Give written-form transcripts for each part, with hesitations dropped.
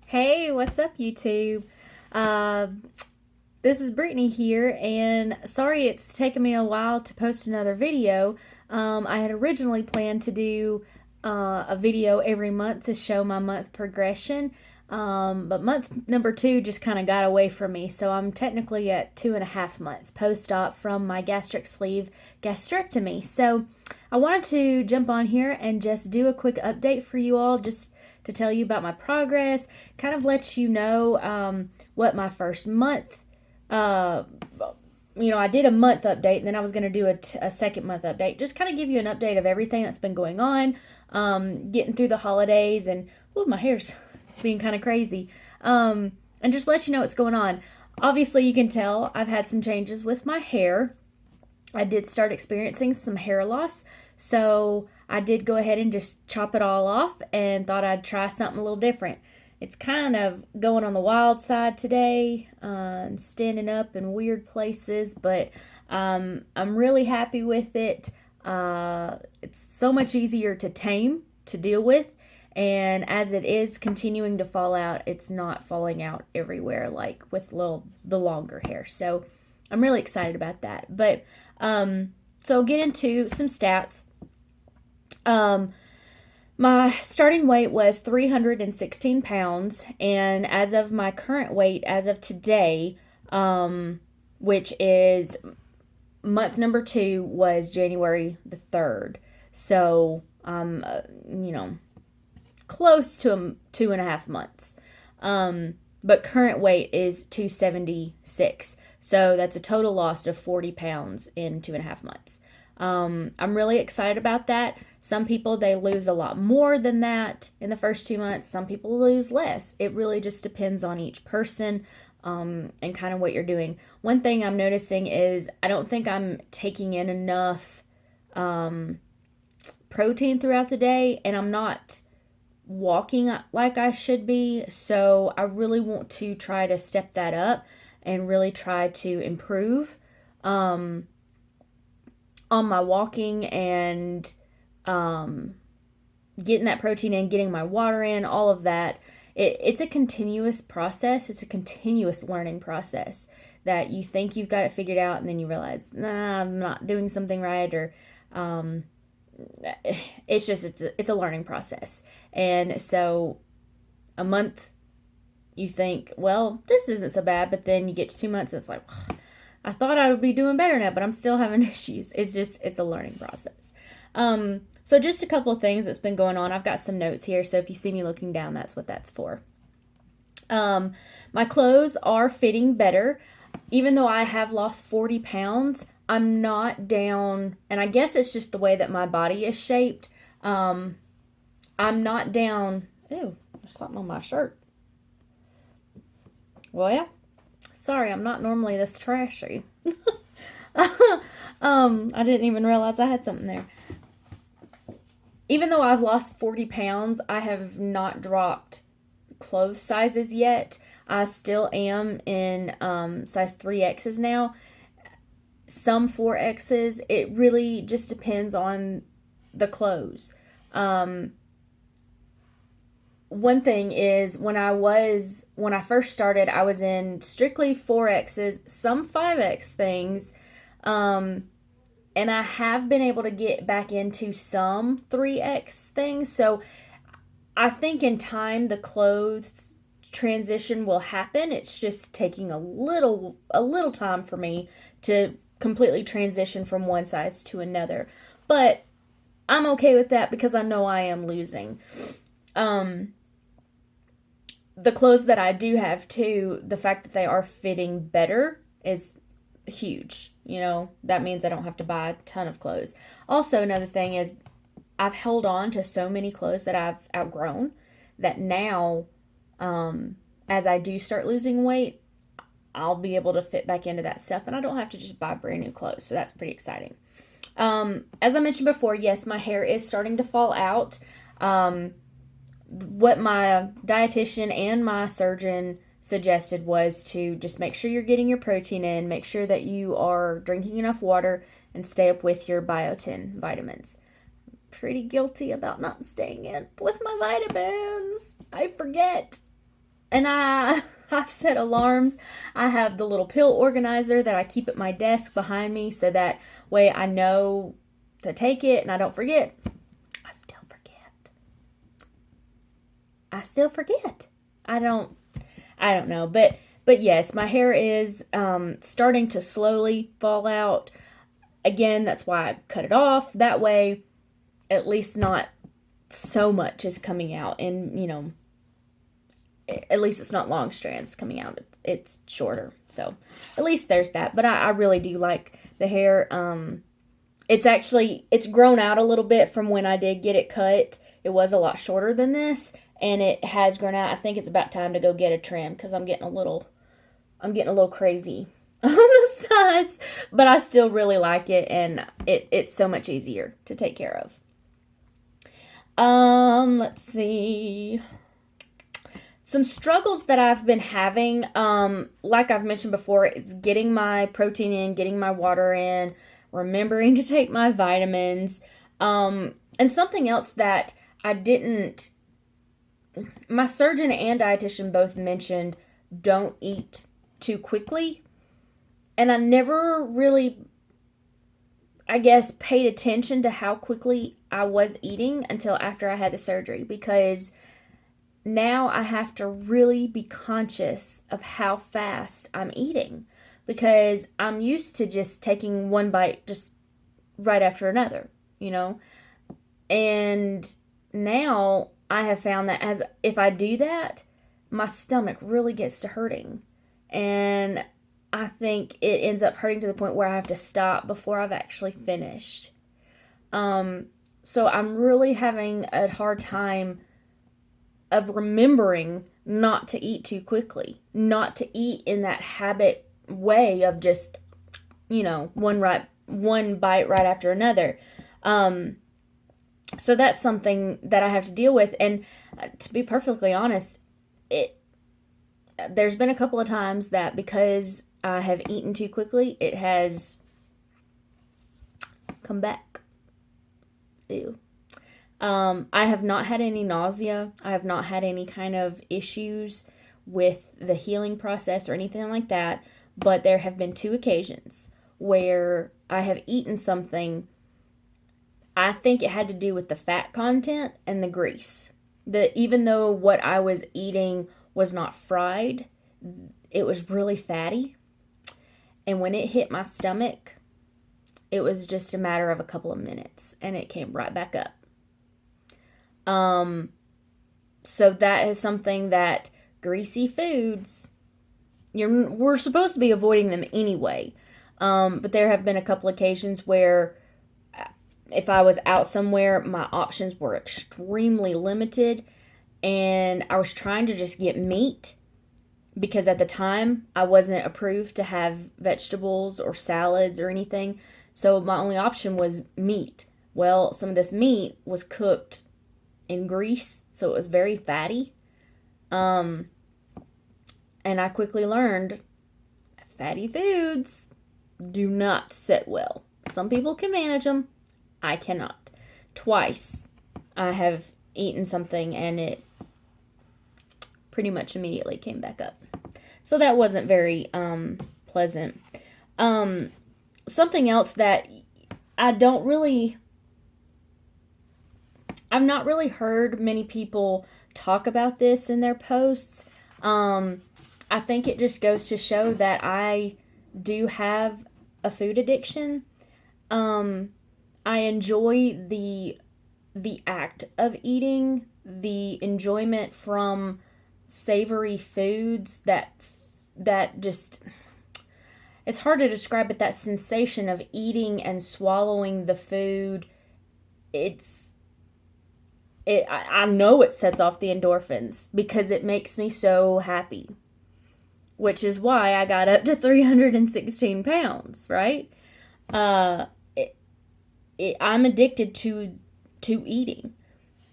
Hey, what's up, YouTube? Uh, this is Brittany here, and sorry it's taken me a while to post another video. I had originally planned to do a video every month to show my month progression, but month number two just kind of got away from me, so I'm technically at 2.5 months post-op from my gastric sleeve gastrectomy. So I wanted to jump on here and just do a quick update for you all, just to tell you about my progress, kind of let you know what my first month, I did a month update, and then I was going to do a second month update. Just kind of give you an update of everything that's been going on, getting through the holidays, and my hair's being kind of crazy, and just let you know what's going on. Obviously, you can tell I've had some changes with my hair. I did start experiencing some hair loss, so I did go ahead and just chop it all off and thought I'd try something a little different. It's kind of going on the wild side today, and standing up in weird places, but I'm really happy with it. It's so much easier to tame, to deal with, and as it is continuing to fall out, it's not falling out everywhere like with the longer hair. So I'm really excited about that. But so I'll get into some stats. My starting weight was 316 pounds, and as of my current weight, as of today, which is month number two, was January the 3rd. So, close to 2.5 months. But current weight is 276. So that's a total loss of 40 pounds in 2.5 months. I'm really excited about that. Some people, they lose a lot more than that in the first 2 months. Some people lose less. It really just depends on each person, and kind of what you're doing. One thing I'm noticing is I don't think I'm taking in enough protein throughout the day, and I'm not walking like I should be. So I really want to try to step that up and really try to improve on my walking and getting that protein in, getting my water in, all of that. It's a continuous process. It's a continuous learning process that you think you've got it figured out, and then you realize, nah, I'm not doing something right, or it's a learning process. And so a month, you think, well, this isn't so bad, but then you get to 2 months and it's like, I thought I would be doing better now, but I'm still having issues. It's a learning process. So just a couple of things that's been going on. I've got some notes here, so if you see me looking down, that's what that's for. My clothes are fitting better. Even though I have lost 40 pounds, I'm not down, and I guess it's just the way that my body is shaped. I'm not down. Ew, there's something on my shirt. Well, yeah. Sorry, I'm not normally this trashy. I didn't even realize I had something there. Even though I've lost 40 pounds, I have not dropped clothes sizes yet. I still am in size 3X's now. Some 4X's. It really just depends on the clothes. One thing is when I first started, I was in strictly 4X's, some 5X things, and I have been able to get back into some 3X things. So I think in time the clothes transition will happen. It's just taking a little time for me to completely transition from one size to another. But I'm okay with that because I know I am losing. The clothes that I do have too, the fact that they are fitting better is huge. That means I don't have to buy a ton of clothes. Also, another thing is I've held on to so many clothes that I've outgrown that now, as I do start losing weight, I'll be able to fit back into that stuff, and I don't have to just buy brand new clothes. So that's pretty exciting. As I mentioned before, yes, my hair is starting to fall out. What my dietitian and my surgeon suggested was to just make sure you're getting your protein in, make sure that you are drinking enough water, and stay up with your biotin vitamins. Pretty guilty about not staying in with my vitamins. I forget. and I've set alarms. I have the little pill organizer that I keep at my desk behind me so that way I know to take it and I don't forget. I still forget. I don't know, but yes, my hair is starting to slowly fall out. Again, that's why I cut it off. That way, at least not so much is coming out, and at least it's not long strands coming out. It's shorter, so at least there's that. But I really do like the hair. It's grown out a little bit from when I did get it cut. It was a lot shorter than this, and it has grown out. I think it's about time to go get a trim because I'm getting a little crazy on the sides, but I still really like it, and it's so much easier to take care of. Let's see. Some struggles that I've been having, like I've mentioned before, is getting my protein in, getting my water in, remembering to take my vitamins, and something else that my surgeon and dietitian both mentioned, don't eat too quickly. And I never really, I guess, paid attention to how quickly I was eating until after I had the surgery, because now I have to really be conscious of how fast I'm eating, because I'm used to just taking one bite just right after another, and now I have found that if I do that, my stomach really gets to hurting, and I think it ends up hurting to the point where I have to stop before I've actually finished. So I'm really having a hard time of remembering not to eat too quickly, not to eat in that habit way of just, one bite right after another. So that's something that I have to deal with. And to be perfectly honest, there's been a couple of times that because I have eaten too quickly, it has come back. Ew. I have not had any nausea. I have not had any kind of issues with the healing process or anything like that. But there have been 2 occasions where I have eaten something. I think it had to do with the fat content and the grease. Even though what I was eating was not fried, it was really fatty. And when it hit my stomach, it was just a matter of a couple of minutes and it came right back up. So that is something that greasy foods, we're supposed to be avoiding them anyway. But there have been a couple occasions where if I was out somewhere, my options were extremely limited, and I was trying to just get meat because at the time I wasn't approved to have vegetables or salads or anything. So my only option was meat. Well, some of this meat was cooked in grease, so it was very fatty. And I quickly learned fatty foods do not sit well. Some people can manage them. I cannot. Twice I have eaten something and it pretty much immediately came back up. So that wasn't very pleasant. Something else that I've not really heard many people talk about this in their posts. I think it just goes to show that I do have a food addiction. I enjoy the act of eating, the enjoyment from savory foods that just, it's hard to describe, but that sensation of eating and swallowing the food, I know it sets off the endorphins because it makes me so happy, which is why I got up to 316 pounds, right? I'm addicted to eating.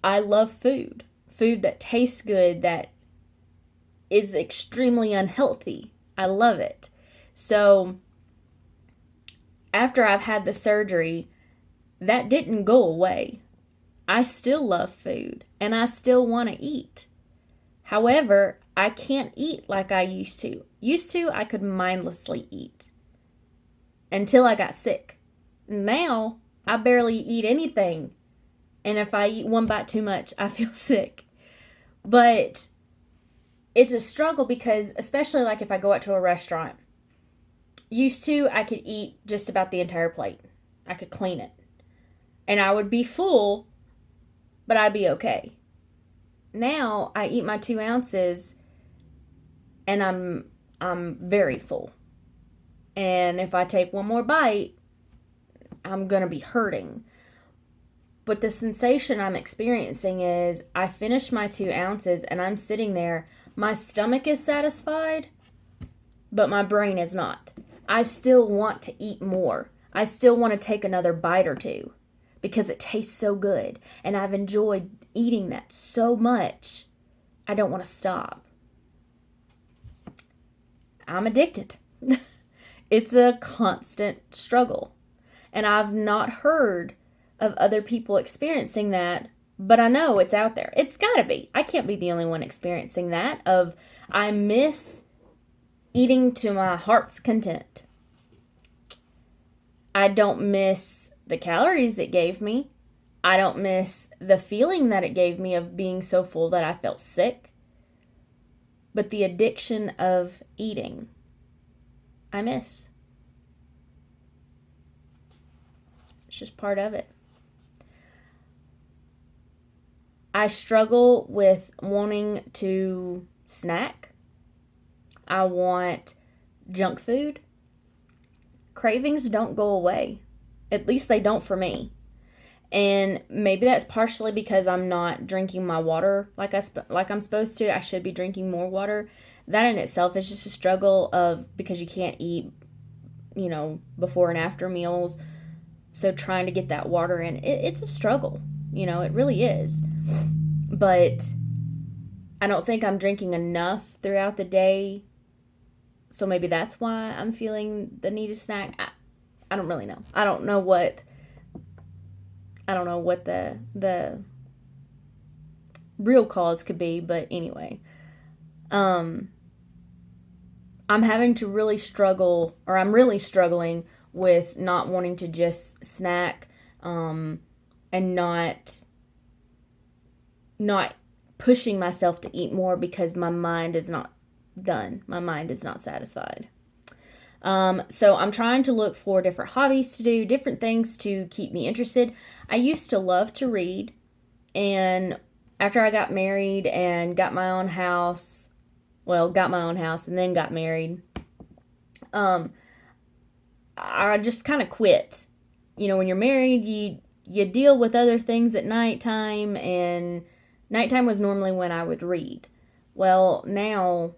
I love food that tastes good, that is extremely unhealthy. I love it. So after I've had the surgery, that didn't go away. I still love food and I still want to eat. However, I can't eat like I used to. Used to, I could mindlessly eat until I got sick. Now, I barely eat anything. And if I eat one bite too much, I feel sick. But it's a struggle because, especially like if I go out to a restaurant, used to, I could eat just about the entire plate. I could clean it. And I would be full, but I'd be okay. Now, I eat my 2 ounces and I'm very full. And if I take one more bite, I'm going to be hurting. But the sensation I'm experiencing is I finish my 2 ounces and I'm sitting there. My stomach is satisfied, but my brain is not. I still want to eat more. I still want to take another bite or two because it tastes so good. And I've enjoyed eating that so much. I don't want to stop. I'm addicted. It's a constant struggle. And I've not heard of other people experiencing that, but I know it's out there. It's got to be. I can't be the only one experiencing that I miss eating to my heart's content. I don't miss the calories it gave me. I don't miss the feeling that it gave me of being so full that I felt sick. But the addiction of eating, I miss. It's just part of it. I struggle with wanting to snack. I want junk food. Cravings don't go away. At least they don't for me. And maybe that's partially because I'm not drinking my water like I'm supposed to. I should be drinking more water. That in itself is just a struggle because you can't eat, before and after meals. So trying to get that water in, it's a struggle. It really is. But I don't think I'm drinking enough throughout the day. So maybe that's why I'm feeling the need to snack. I don't really know. I don't know what the real cause could be, but anyway. I'm having to really struggle, or I'm really struggling with not wanting to just snack, and not pushing myself to eat more because my mind is not done. My mind is not satisfied. So I'm trying to look for different hobbies to do, different things to keep me interested. I used to love to read, and after I got married and got my own house and then got married, I just kind of quit. When you're married, you deal with other things at nighttime, and nighttime was normally when I would read. Well, now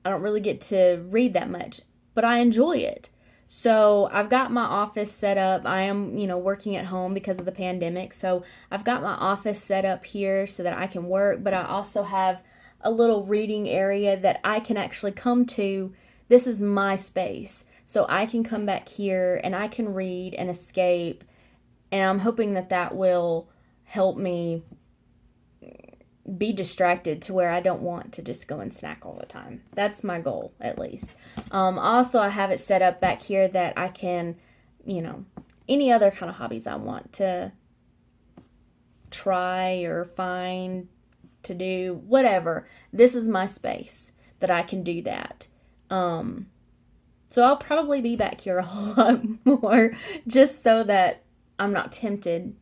I don't really get to read that much, but I enjoy it. So I've got my office set up. I am, working at home because of the pandemic. So I've got my office set up here so that I can work, but I also have a little reading area that I can actually come to. This is my space. So I can come back here and I can read and escape. And I'm hoping that will help me be distracted to where I don't want to just go and snack all the time. That's my goal, at least. Also, I have it set up back here that I can, any other kind of hobbies I want to try or find to do, whatever. This is my space that I can do that. So I'll probably be back here a whole lot more just so that I'm not tempted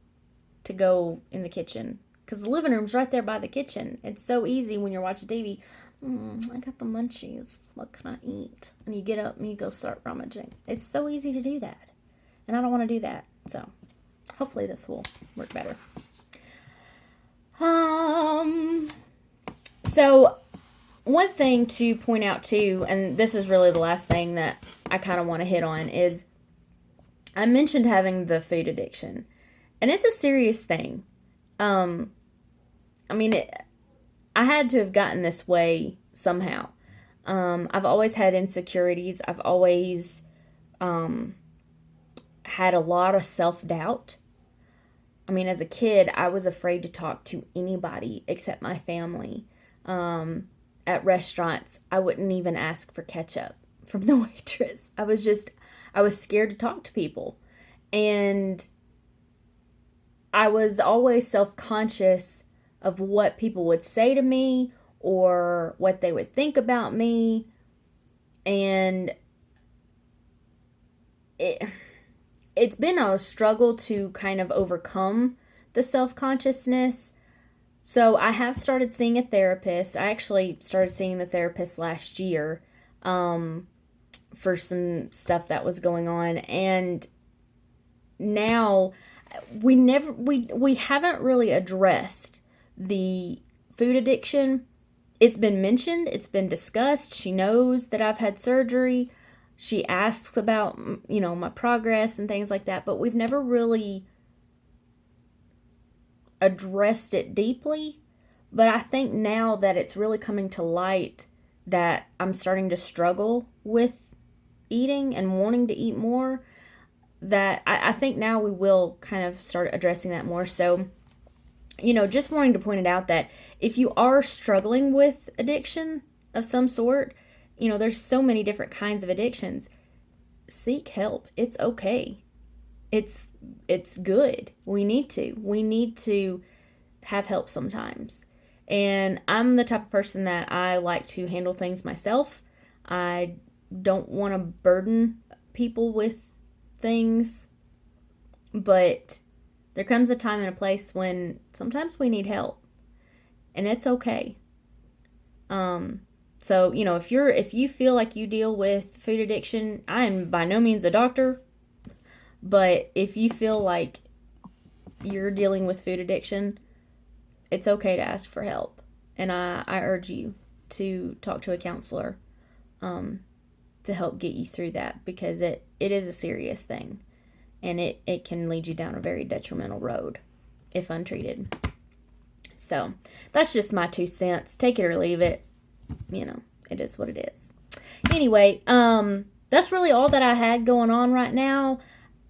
to go in the kitchen. Because the living room's right there by the kitchen. It's so easy when you're watching TV. I got the munchies. What can I eat? And you get up and you go start rummaging. It's so easy to do that. And I don't want to do that. So hopefully this will work better. So one thing to point out too, and this is really the last thing that I kind of want to hit on, is I mentioned having the food addiction. And it's a serious thing. I had to have gotten this way somehow. I've always had insecurities. I've always had a lot of self-doubt. As a kid, I was afraid to talk to anybody except my family. at restaurants, I wouldn't even ask for ketchup from the waitress. I was scared to talk to people. And I was always self-conscious of what people would say to me or what they would think about me. And it's been a struggle to kind of overcome the self-consciousness. So I have started seeing a therapist. I actually started seeing the therapist last year for some stuff that was going on. And now we haven't really addressed the food addiction. It's been mentioned, it's been discussed. She knows that I've had surgery. She asks about, my progress and things like that, but we've never really addressed it deeply. But I think now that it's really coming to light that I'm starting to struggle with eating and wanting to eat more, that I think now we will kind of start addressing that more. So, just wanting to point it out that if you are struggling with addiction of some sort, there's so many different kinds of addictions. Seek help. It's okay. It's good. We need to have help sometimes. And I'm the type of person that I like to handle things myself. I don't want to burden people with things, but there comes a time and a place when sometimes we need help, and it's okay. So, if you feel like you deal with food addiction, I am by no means a doctor, but if you feel like you're dealing with food addiction, it's okay to ask for help. And I urge you to talk to a counselor to help get you through that, because it is a serious thing, and it can lead you down a very detrimental road if untreated. So that's just my 2 cents. Take it or leave it. It is what it is. Anyway, that's really all that I had going on right now.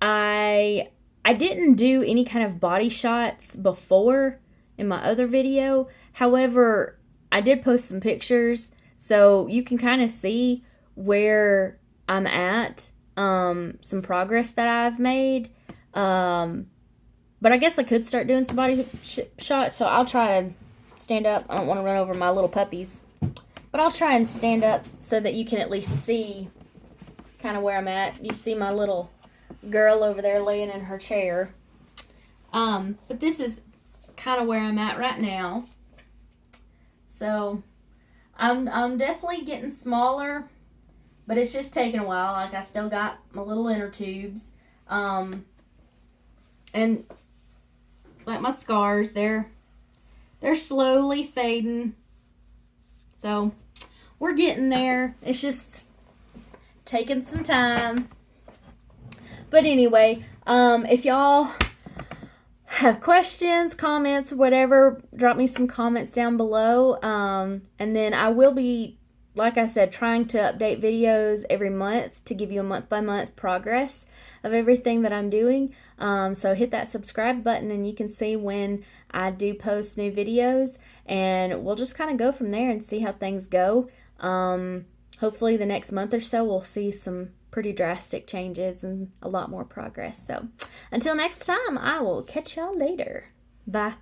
I didn't do any kind of body shots before in my other video. However, I did post some pictures, so you can kind of see where I'm at, some progress that I've made. But I guess I could start doing some body shots, so I'll try to stand up. I don't want to run over my little puppies, but I'll try and stand up so that you can at least see kind of where I'm at. You see my little girl over there laying in her chair. But this is kind of where I'm at right now. So I'm definitely getting smaller, but it's just taking a while. Like, I still got my little inner tubes. And like my scars, they're slowly fading. So we're getting there. It's just taking some time. But anyway, if y'all have questions, comments, whatever, drop me some comments down below. And then I will be, like I said, trying to update videos every month to give you a month-by-month progress of everything that I'm doing. So hit that subscribe button and you can see when I do post new videos, and we'll just kind of go from there and see how things go. Hopefully the next month or so we'll see some pretty drastic changes and a lot more progress. So until next time, I will catch y'all later. Bye.